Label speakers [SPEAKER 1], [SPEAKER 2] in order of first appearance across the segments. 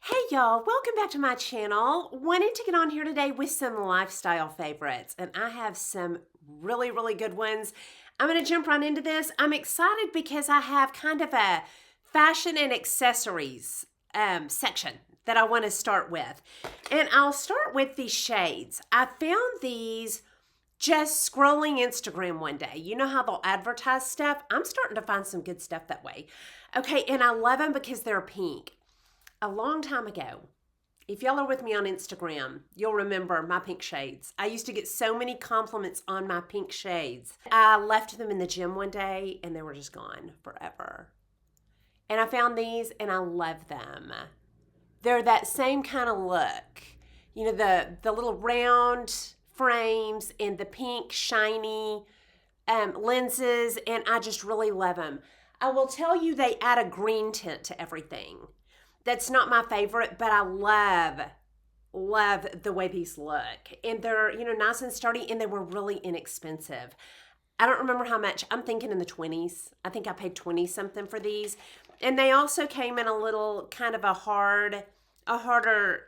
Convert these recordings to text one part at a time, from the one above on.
[SPEAKER 1] Hey y'all, welcome back to my channel. Wanted to get on here today with some lifestyle favorites, and I have some really good ones. I'm going to jump right into this. I'm excited because I have kind of a fashion and accessories section that I want to start with. And I'll start with these shades. I found these just scrolling Instagram one day. You know how they'll advertise stuff? I'm starting to find some good stuff that way. Okay, and I love them because they're pink. A long time ago, if y'all are with me on Instagram, you'll remember my pink shades. I used to get so many compliments on my pink shades. I left them in the gym one day and they were just gone forever. And I found these and I love them. They're that same kind of look. You know, the little round frames and the pink shiny lenses, and I just really love them. I will tell you they add a green tint to everything. That's not my favorite, but I love the way these look. And they're, nice and sturdy, and they were really inexpensive. I don't remember how much. I'm thinking in the 20s. I think I paid 20 something for these. And they also came in a little kind of a harder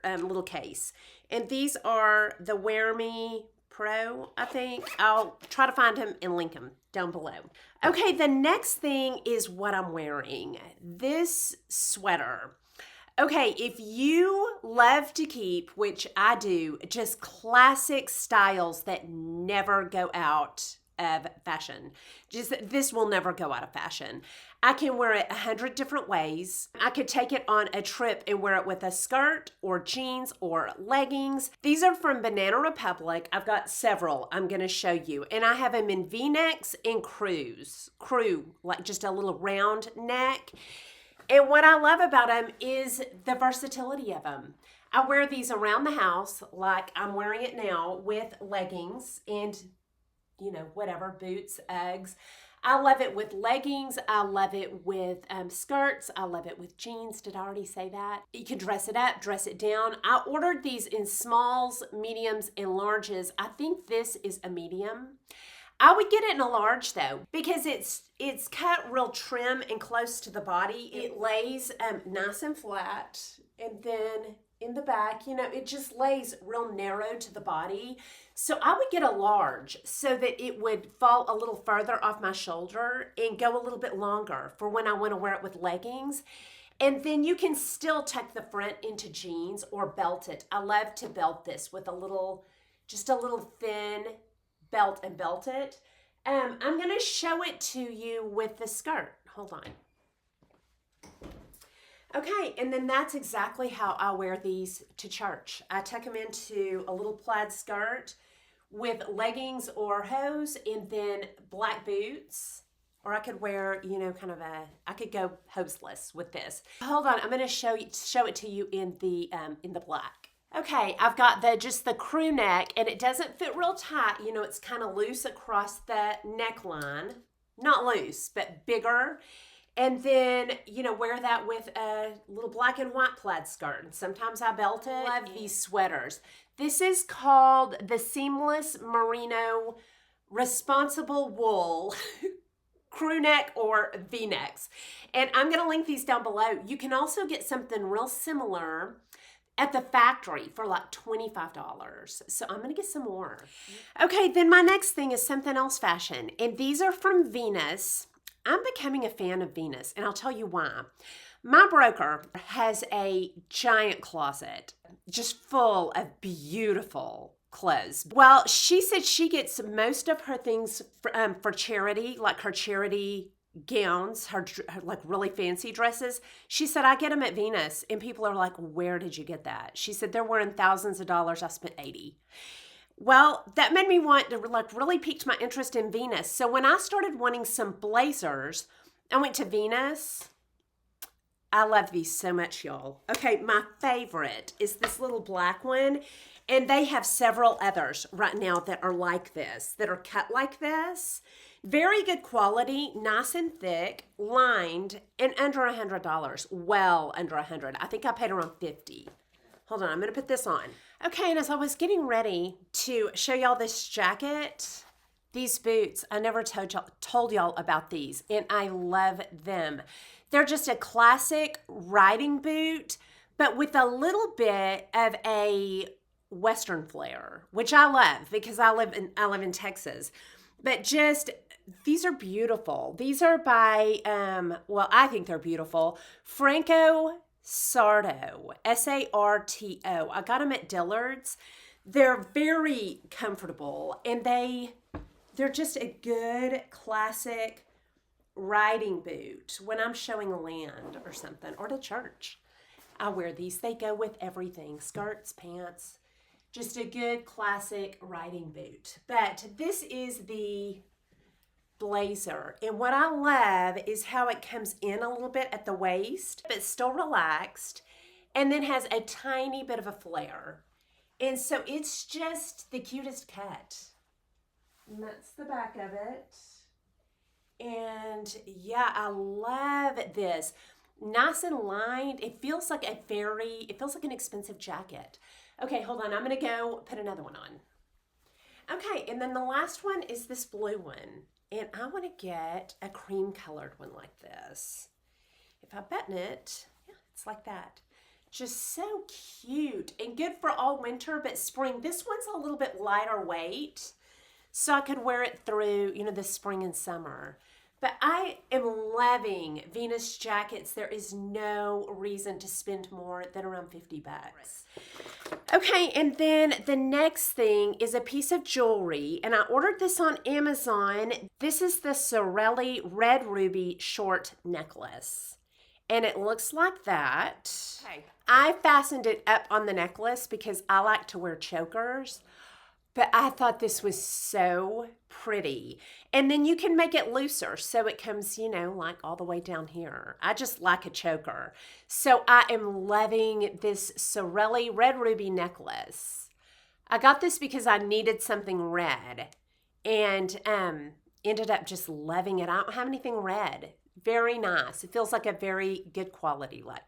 [SPEAKER 1] little case. And these are the Wear Me Pro, I think. I'll try to find them and link them down below. Okay, the next thing is what I'm wearing. This sweater. Okay, if you love to keep, which I do, just classic styles that never go out of fashion. This will never go out of fashion. I can wear it 100 different ways. I could take it on a trip and wear it with a skirt or jeans or leggings. These are from Banana Republic. I've got several I'm going to show you. And I have them in V-necks and crew, like just a little round neck. And what I love about them is the versatility of them. I wear these around the house like I'm wearing it now with leggings and, whatever, boots, Uggs. I love it with leggings. I love it with skirts. I love it with jeans. Did I already say that? You can dress it up, dress it down. I ordered these in smalls, mediums, and larges. I think this is a medium. I would get it in a large though, because it's cut real trim and close to the body. It lays nice and flat, and then in the back, it just lays real narrow to the body. So I would get a large so that it would fall a little further off my shoulder and go a little bit longer for when I want to wear it with leggings. And then you can still tuck the front into jeans or belt it. I love to belt this with just a little thin belt and belt it. I'm going to show it to you with the skirt. Hold on. Okay, and then that's exactly how I wear these to church. I tuck them into a little plaid skirt with leggings or hose, and then black boots. Or I could wear, I could go hoseless with this. Hold on, I'm going to show it to you in the black. Okay, I've got just the crew neck, and it doesn't fit real tight. It's kind of loose across the neckline. Not loose, but bigger. And then, wear that with a little black and white plaid skirt. And sometimes I belt it. I love these sweaters. This is called the Seamless Merino Responsible Wool crew neck or V-necks. And I'm going to link these down below. You can also get something real similar at the factory for like $25. So I'm going to get some more. Okay, then my next thing is something else fashion. And these are from Venus. I'm becoming a fan of Venus, and I'll tell you why. My broker has a giant closet just full of beautiful clothes. Well, she said she gets most of her things for charity, like her charity gowns, her like really fancy dresses. She said, I get them at Venus, and people are like, where did you get that? She said, they're wearing thousands of dollars. I spent $80. Well, that made me want to really piqued my interest in Venus. So when I started wanting some blazers, I went to Venus. I love these so much, y'all. Okay, my favorite is this little black one, and they have several others right now that are like this, that are cut like this. Very good quality, nice and thick, lined, and under $100. Well under $100. I think I paid around $50. Hold on, I'm going to put this on. Okay, and as I was getting ready to show y'all this jacket, these boots, I never told y'all about these, and I love them. They're just a classic riding boot, but with a little bit of a Western flair, which I love because I live in Texas. But just these are beautiful. These are by well, I think they're beautiful. Franco Sarto, Sarto. I got them at Dillard's. They're very comfortable, and they're just a good classic riding boot when I'm showing land or something, or to church. I wear these. They go with everything, skirts, pants. Just a good classic riding boot. But this is the blazer. And what I love is how it comes in a little bit at the waist, but still relaxed, and then has a tiny bit of a flare. And so it's just the cutest cut. And that's the back of it. And yeah, I love this. Nice and lined. It feels like an expensive jacket. Okay, hold on. I'm going to go put another one on. Okay, and then the last one is this blue one. And I want to get a cream colored one like this. If I button it, yeah, it's like that. Just so cute and good for all winter, but spring. This one's a little bit lighter weight, so I could wear it through, the spring and summer. But I am loving Venus jackets. There is no reason to spend more than around $50. Okay, and then the next thing is a piece of jewelry, and I ordered this on Amazon. This is the Sorelli Red Ruby Short Necklace, and it looks like that. Okay. I fastened it up on the necklace because I like to wear chokers. But I thought this was so pretty. And then you can make it looser so it comes, like all the way down here. I just like a choker. So I am loving this Sorelli Red Ruby necklace. I got this because I needed something red and ended up just loving it. I don't have anything red. Very nice. It feels like a very good quality look.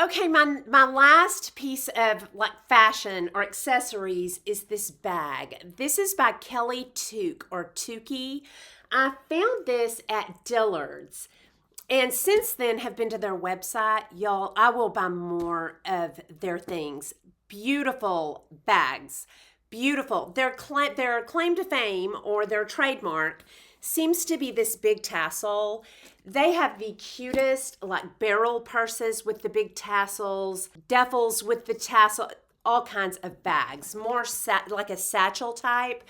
[SPEAKER 1] Okay, my last piece of fashion or accessories is this bag. This is by Kelly Took or Tukey. I found this at Dillard's, and since then have been to their website. Y'all, I will buy more of their things. Beautiful bags. Beautiful. Their claim to fame or their trademark seems to be this big tassel. They have the cutest barrel purses with the big tassels, duffels with the tassel, all kinds of bags, more like a satchel type.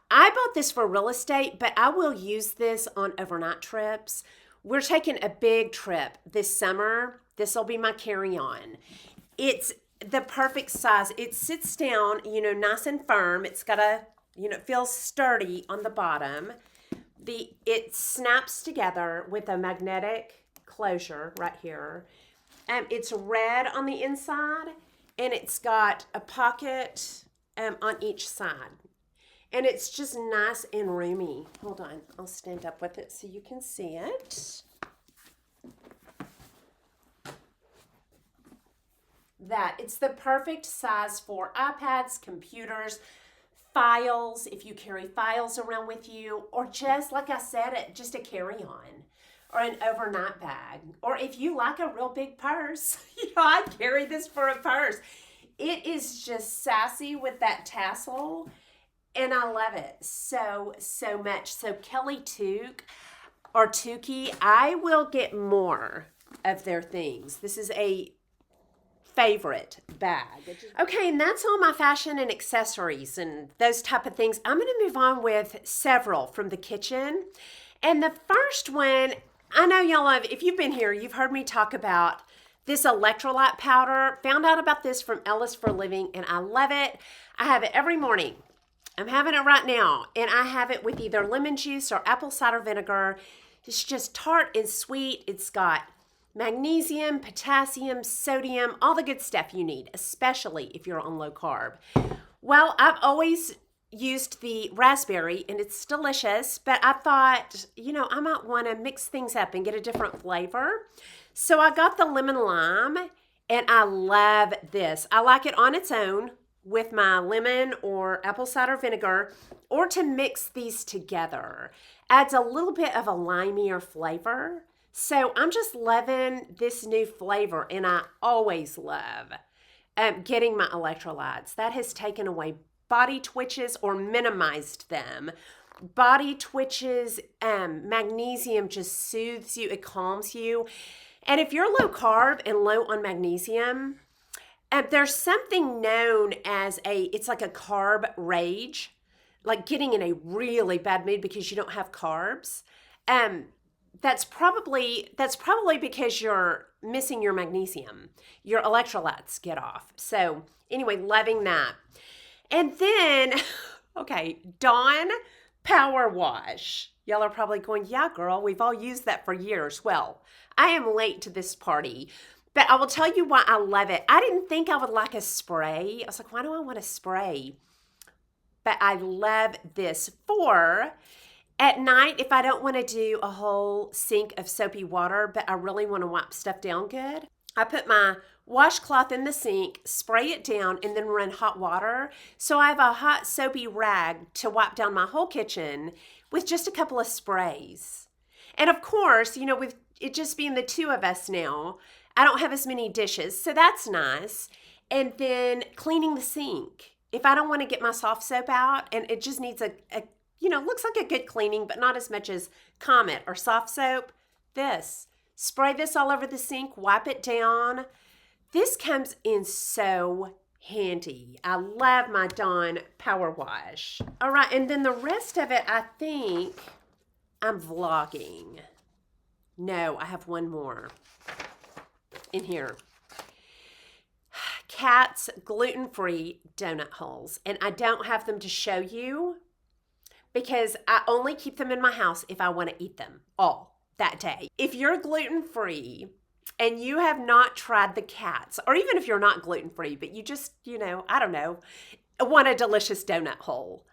[SPEAKER 1] I bought this for real estate, but I will use this on overnight trips. We're taking a big trip this summer. This will be my carry-on. It's the perfect size. It sits down, nice and firm. It's got it feels sturdy on the bottom. It snaps together with a magnetic closure right here. It's red on the inside, and it's got a pocket on each side. And it's just nice and roomy. Hold on, I'll stand up with it so you can see it. It's the perfect size for iPads, computers, files, if you carry files around with you, or just, like I said, just a carry-on or an overnight bag. Or if you like a real big purse, I'd carry this for a purse. It is just sassy with that tassel, and I love it so much. So Kelly Took or Tukey, I will get more of their things. This is a favorite bag. Okay, and that's all my fashion and accessories and those type of things. I'm going to move on with several from the kitchen. And the first one, I know y'all have, if you've been here, you've heard me talk about this electrolyte powder. Found out about this from ElleisForLiving, and I love it. I have it every morning. I'm having it right now, and I have it with either lemon juice or apple cider vinegar. It's just tart and sweet. It's got magnesium, potassium, sodium, all the good stuff you need, especially if you're on low carb. Well, I've always used the raspberry, and it's delicious, but I thought, I might want to mix things up and get a different flavor. So I got the lemon lime, and I love this. I like it on its own with my lemon or apple cider vinegar, or to mix these together. Adds a little bit of a limier flavor. So I'm just loving this new flavor, and I always love getting my electrolytes. That has taken away body twitches or minimized them. Body twitches, magnesium just soothes you, it calms you. And if you're low carb and low on magnesium, there's something known as it's like a carb rage, like getting in a really bad mood because you don't have carbs. That's probably because you're missing your magnesium. Your electrolytes get off. So anyway, loving that. And then, okay, Dawn Power Wash. Y'all are probably going, yeah, girl, we've all used that for years. Well, I am late to this party, but I will tell you why I love it. I didn't think I would like a spray. I was like, why do I want a spray? But I love this for at night if I don't want to do a whole sink of soapy water, but I really want to wipe stuff down good. I put my washcloth in the sink, spray it down, and then run hot water. So I have a hot soapy rag to wipe down my whole kitchen with just a couple of sprays. And of course, you know, with it just being the two of us now, I don't have as many dishes, so that's nice. And then cleaning the sink. If I don't want to get my soft soap out and it just needs a looks like a good cleaning, but not as much as Comet or soft soap, spray this all over the sink, wipe it down. This comes in so handy. I love my Dawn Power Wash. All right, and then the rest of it, I think I'm vlogging. No, I have one more in here. Kat's gluten-free donut holes. And I don't have them to show you because I only keep them in my house if I want to eat them all that day. If you're gluten-free and you have not tried the Kat's, or even if you're not gluten-free, but you just, I don't know, want a delicious donut hole.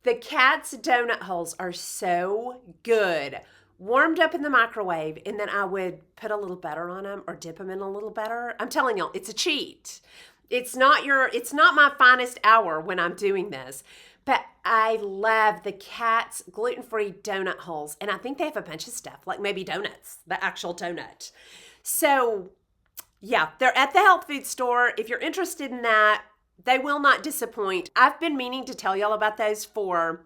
[SPEAKER 1] The Kat's donut holes are so good. Warmed up in the microwave, and then I would put a little butter on them or dip them in a little butter. I'm telling y'all, it's a cheat. It's not my finest hour when I'm doing this, but I love the Kat's gluten-free donut holes, and I think they have a bunch of stuff, like maybe donuts, the actual donut. So yeah, they're at the health food store. If you're interested in that, they will not disappoint. I've been meaning to tell y'all about those for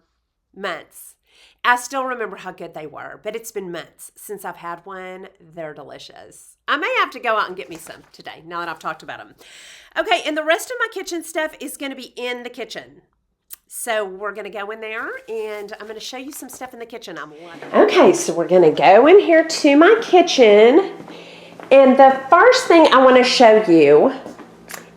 [SPEAKER 1] months. I still remember how good they were, but it's been months since I've had one. They're delicious. I may have to go out and get me some today, now that I've talked about them. Okay, and the rest of my kitchen stuff is going to be in the kitchen. So we're going to go in there, and I'm going to show you some stuff in the kitchen I'm loving. Okay, so we're going to go in here to my kitchen, and the first thing I want to show you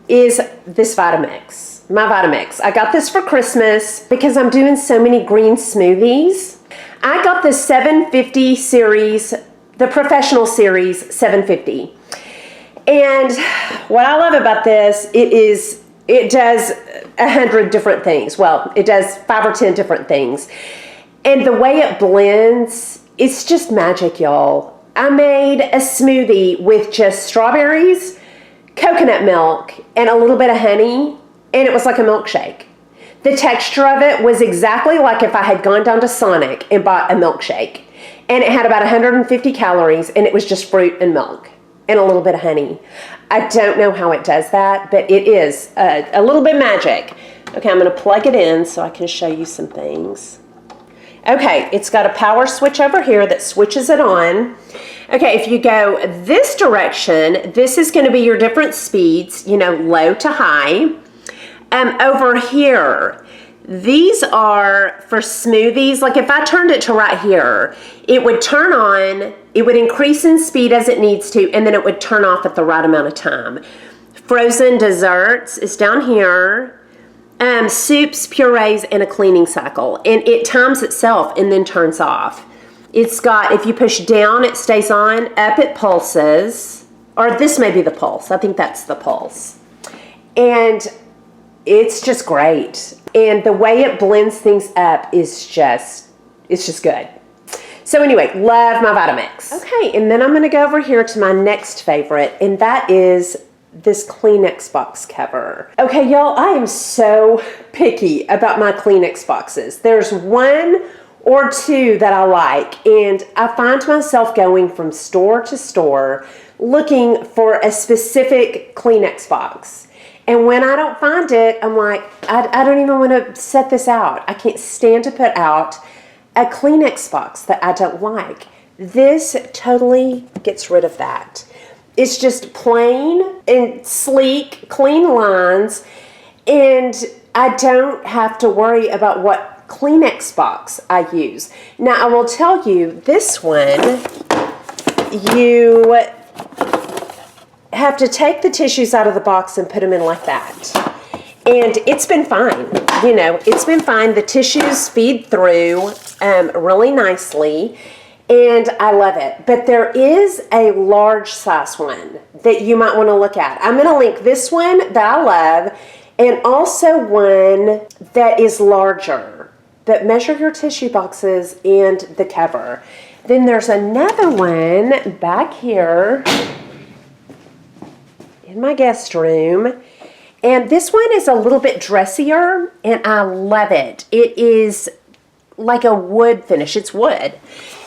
[SPEAKER 1] is this Vitamix. My Vitamix. I got this for Christmas because I'm doing so many green smoothies. I got the 750 series, the professional series 750. And what I love about this, it does 100 different things. Well, it does 5 or 10 different things. And the way it blends, it's just magic, y'all. I made a smoothie with just strawberries, coconut milk, and a little bit of honey. And it was like a milkshake. The texture of it was exactly like if I had gone down to Sonic and bought a milkshake. And it had about 150 calories, and it was just fruit and milk and a little bit of honey. I don't know how it does that, but it is a little bit magic. Okay, I'm going to plug it in so I can show you some things. Okay, it's got a power switch over here that switches it on. Okay, if you go this direction, this is going to be your different speeds, low to high. Over here, these are for smoothies. Like if I turned it to right here, it would turn on, it would increase in speed as it needs to, and then it would turn off at the right amount of time. Frozen desserts is down here. Soups, purees, and a cleaning cycle. And it times itself and then turns off. It's got, if you push down, it stays on. Up, it pulses. Or this may be the pulse. I think that's the pulse. And it's just great. And the way it blends things up is just, it's just good. So anyway, love my Vitamix. Okay, and then I'm going to go over here to my next favorite, and that is this Kleenex box cover. Okay, y'all, I am so picky about my Kleenex boxes. There's one or two that I like. And I find myself going from store to store looking for a specific Kleenex box. And when I don't find it, I'm like, I don't even want to set this out. I can't stand to put out a Kleenex box that I don't like. This totally gets rid of that. It's just plain and sleek, clean lines, and I don't have to worry about what Kleenex box I use. Now, I will tell you, this one, you have to take the tissues out of the box and put them in like that. And it's been fine. You know, it's been fine. The tissues feed through really nicely. And I love it. But there is a large size one that you might want to look at. I'm going to link this one that I love and also one that is larger. But measure your tissue boxes and the cover. Then there's another one back here in my guest room. And this one is a little bit dressier and I love it. It is like a wood finish. It's wood.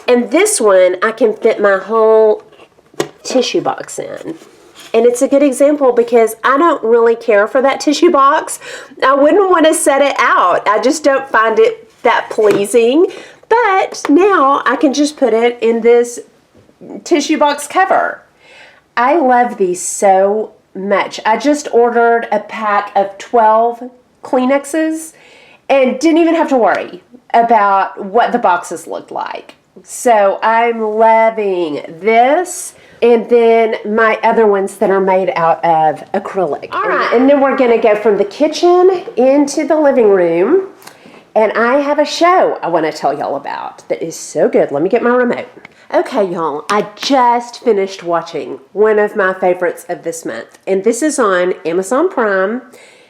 [SPEAKER 1] And this one, I can fit my whole tissue box in. And it's a good example because I don't really care for that tissue box. I wouldn't want to set it out. I just don't find it that pleasing. But now I can just put it in this tissue box cover. I love these so much. I just ordered a pack of 12 Kleenexes and didn't even have to worry about what the boxes looked like. So I'm loving this, and then my other ones that are made out of acrylic. All right, and then we're gonna go from the kitchen into the living room, and I have a show I wanna tell y'all about that is so good. Let me get my remote. Okay, y'all, I just finished watching one of my favorites of this month, and this is on Amazon Prime,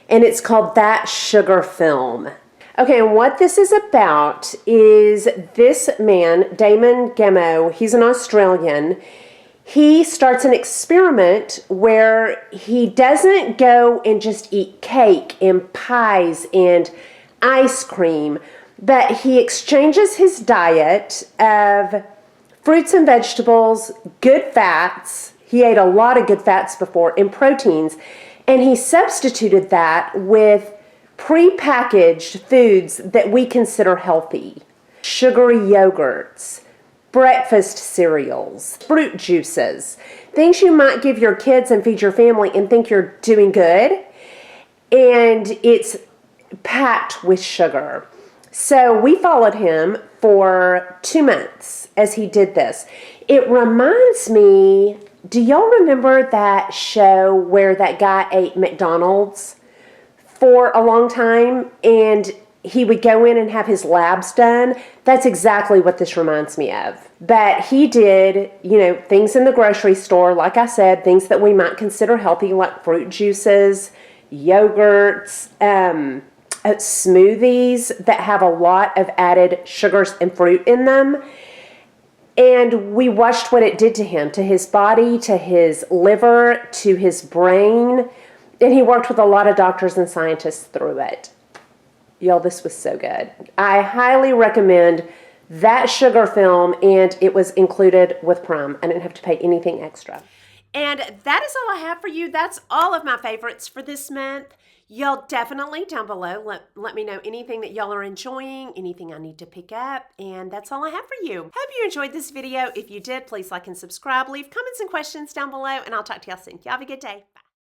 [SPEAKER 1] and it's called That Sugar Film. Okay, and what this is about is this man, Damon Gemo, he's an Australian. He starts an experiment where he doesn't go and just eat cake and pies and ice cream, but he exchanges his diet of fruits and vegetables, good fats. He ate a lot of good fats before, and proteins, and he substituted that with prepackaged foods that we consider healthy. Sugary yogurts, breakfast cereals, fruit juices, things you might give your kids and feed your family and think you're doing good. And it's packed with sugar. So we followed him for 2 months as he did this. It reminds me, do y'all remember that show where that guy ate McDonald's for a long time and he would go in and have his labs done? That's exactly what this reminds me of. But he did, you know, things in the grocery store, like I said, things that we might consider healthy, like fruit juices, yogurts, smoothies that have a lot of added sugars and fruit in them. And we watched what it did to him, to his body, to his liver, to his brain. And he worked with a lot of doctors and scientists through it. Y'all, this was so good. I highly recommend That Sugar Film, and it was included with Prime. I didn't have to pay anything extra. And that is all I have for you. That's all of my favorites for this month. Y'all definitely down below let me know anything that y'all are enjoying, anything I need to pick up, and that's all I have for you. Hope you enjoyed this video. If you did, please like and subscribe. Leave comments and questions down below, and I'll talk to y'all soon. Y'all have a good day. Bye.